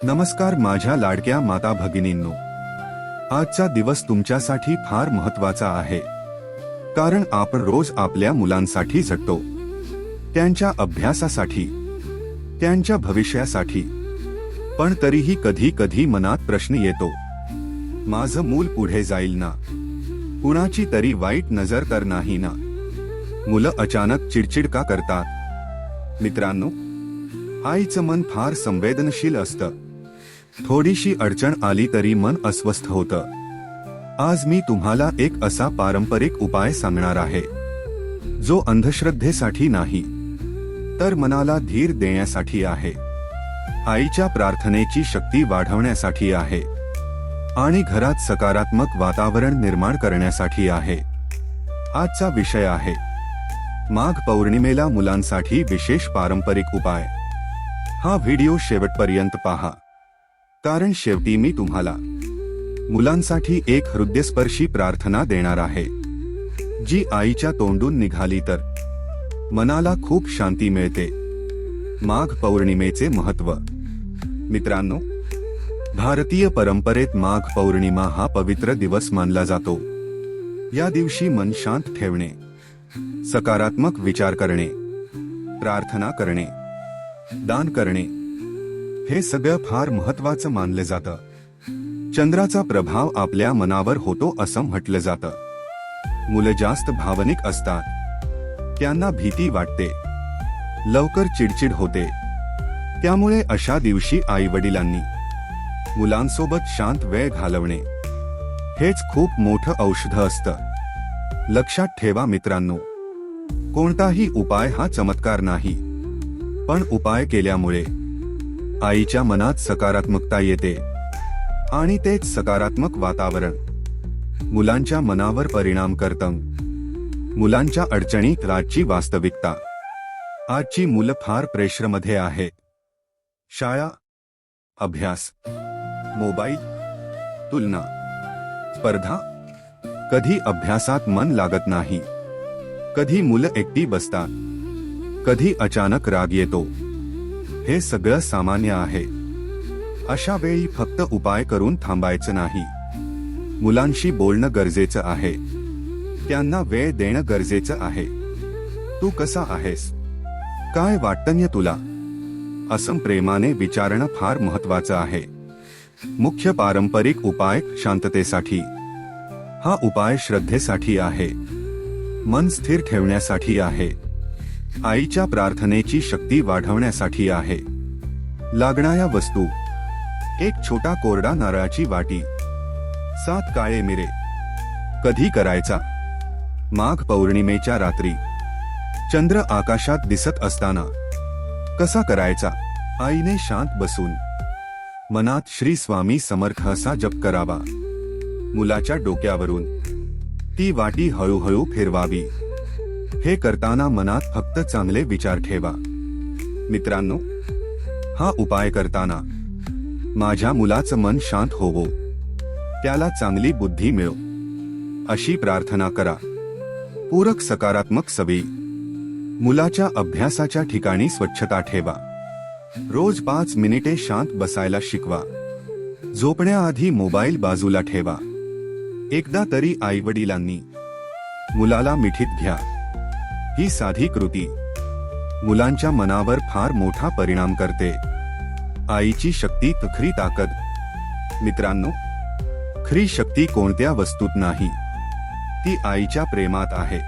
नमस्कार माझ्या लाडक्या माता भगिनींनो, आजचा दिवस तुमच्यासाठी फार महत्त्वाचा आहे. कारण आपण रोज आपल्या मुलांसाठी झटतो, त्यांच्या अभ्यासासाठी, त्यांच्या भविष्यासाठी. पण तरीही कधी कधी मनात प्रश्न येतो, माझं मूल पुढे जाईल ना? कुणाची तरी वाईट नजर तर नाही ना? मुलं अचानक चिडचिड का करतात? मित्रांनो, आईचं मन फार संवेदनशील असतं. थोडीशी अडचण आली तरी मन अस्वस्थ होतं. आज मी तुम्हाला एक असा पारंपरिक उपाय सांगणार आहे, जो अंधश्रद्धेसाठी नाही, तर मनाला धीर देण्यासाठी आहे, आईच्या प्रार्थनेची शक्ती वाढवण्यासाठी आहे आणि घरात सकारात्मक वातावरण निर्माण करण्यासाठी आहे. आजचा विषय आहे माघ पौर्णिमेला मुलांसाठी विशेष पारंपरिक उपाय. हा व्हिडिओ शेवटपर्यंत पहा, कारण शेवटी मी तुम्हाला मुलांसाठी एक हृदयस्पर्शी प्रार्थना देणार आहे, जी आईच्या तोंडून निघाली तर मनाला खूप शांती मिळते. माघ पौर्णिमेचे महत्त्व. मित्रांनो, भारतीय परंपरेत माघ पौर्णिमा हा पवित्र दिवस मानला जातो. या दिवशी मन शांत ठेवणे, सकारात्मक विचार करणे, प्रार्थना करणे, दान करणे, हे सगळं फार महत्त्वाचं मानलं जातं. चंद्राचा प्रभाव आपल्या मनावर होतो असं म्हटलं जातं. मुलं जास्त भावनिक असतात, त्यांना भीती वाटते, लवकर चिडचिड होते. त्यामुळे अशा दिवशी आई-वडिलांनी मुलांसोबत शांत वेळ घालवणे हेच खूप मोठं औषध असतं. लक्षात ठेवा मित्रांनो, कोणताही उपाय हा चमत्कार नाही, पण उपाय केल्यामुळे आईच्या मनात सकारात्मकता येते आणि तेच सकारात्मक वातावरण मुलांच्या मनावर परिणाम करतं. मुलांच्या अडचणी राजची वास्तविकता. आजची मुलं फार प्रेशरमध्ये आहेत. शाळा, अभ्यास, मोबाईल, तुलना, स्पर्धा. कधी अभ्यासात मन लागत नाही, कधी मुलं एकटी बसतात, कधी अचानक राग येतो. हे सगळं सामान्य आहे. अशा वेळी फक्त उपाय करून थांबायचं नाही. मुलांशी बोलणं गरजेचं आहे, त्यांना वेळ देणं गरजेचं आहे. तू कसा आहेस, काय वाटतं तुला, असं प्रेमाने विचारणं फार महत्त्वाचं आहे. मुख्य पारंपरिक उपाय शांततेसाठी. हा उपाय श्रद्धेसाठी आहे, मन स्थिर ठेवण्यासाठी आहे, आईच्या प्रार्थनेची शक्ती वाढवण्यासाठी आहे. लागणाऱ्या वस्तू: एक छोटा कोरडा नारळाची वाटी, 7 काळे मिरे. कधी करायचा? माघ पौर्णिमेच्या रात्री, चंद्र आकाशात दिसत असताना. कसा करायचा? आईने शांत बसून मनात श्री स्वामी समर्थ असा जप करावा. मुलाच्या डोक्यावरून ती वाटी हळूहळू फिरवावी. हे करताना मनात फक्त चांगले विचार ठेवा. मित्रांनो, हा उपाय करताना माझ्या मुलाचं मन शांत होवो, त्याला चांगली बुद्धी मिळो, अशी प्रार्थना करा. पूरक सकारात्मक सवयी. मुलाच्या अभ्यासाच्या ठिकाणी स्वच्छता ठेवा. रोज 5 मिनिटे शांत बसायला शिकवा. झोपण्याआधी मोबाईल बाजूला ठेवा. एकदा तरी आईवडिलांनी मुलाला मिठीत घ्या. ही साधी कृती मुलांच्या मनावर फार मोठा परिणाम करते. आईची शक्ती, खरी ताकद. मित्रांनो, खरी शक्ती कोणत्या वस्तूत नाही, ती आईच्या प्रेमात आहे,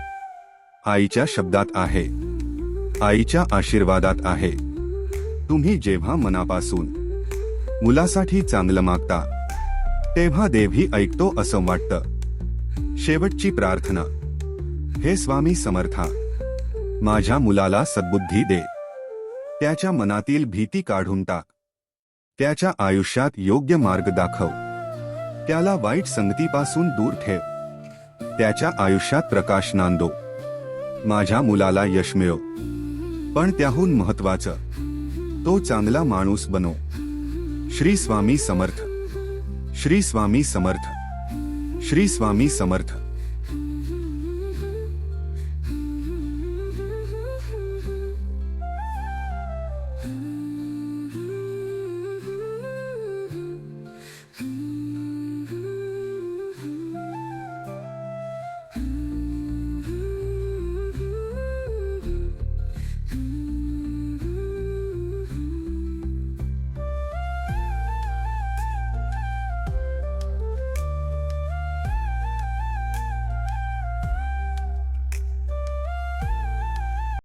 आईच्या शब्दात आहे, आईच्या आशीर्वादात आहे. तुम्ही जेव्हा मनापासून मुलासाठी चांगलं मागता, तेव्हा देवही ऐकतो असं वाटतं. शेवटची प्रार्थना. हे स्वामी समर्था, माझ्या मुलाला सद्बुद्धी दे, त्याच्या मनातील भीती काढून टाक, त्याच्या आयुष्यात योग्य मार्ग दाखव, त्याला वाईट संगतीपासून दूर ठेव, त्याच्या आयुष्यात प्रकाश नांदो. माझ्या मुलाला यश मिळो, पण त्याहून महत्वाचं, तो चांगला माणूस बनो. श्री स्वामी समर्थ. श्री स्वामी समर्थ. श्री स्वामी समर्थ.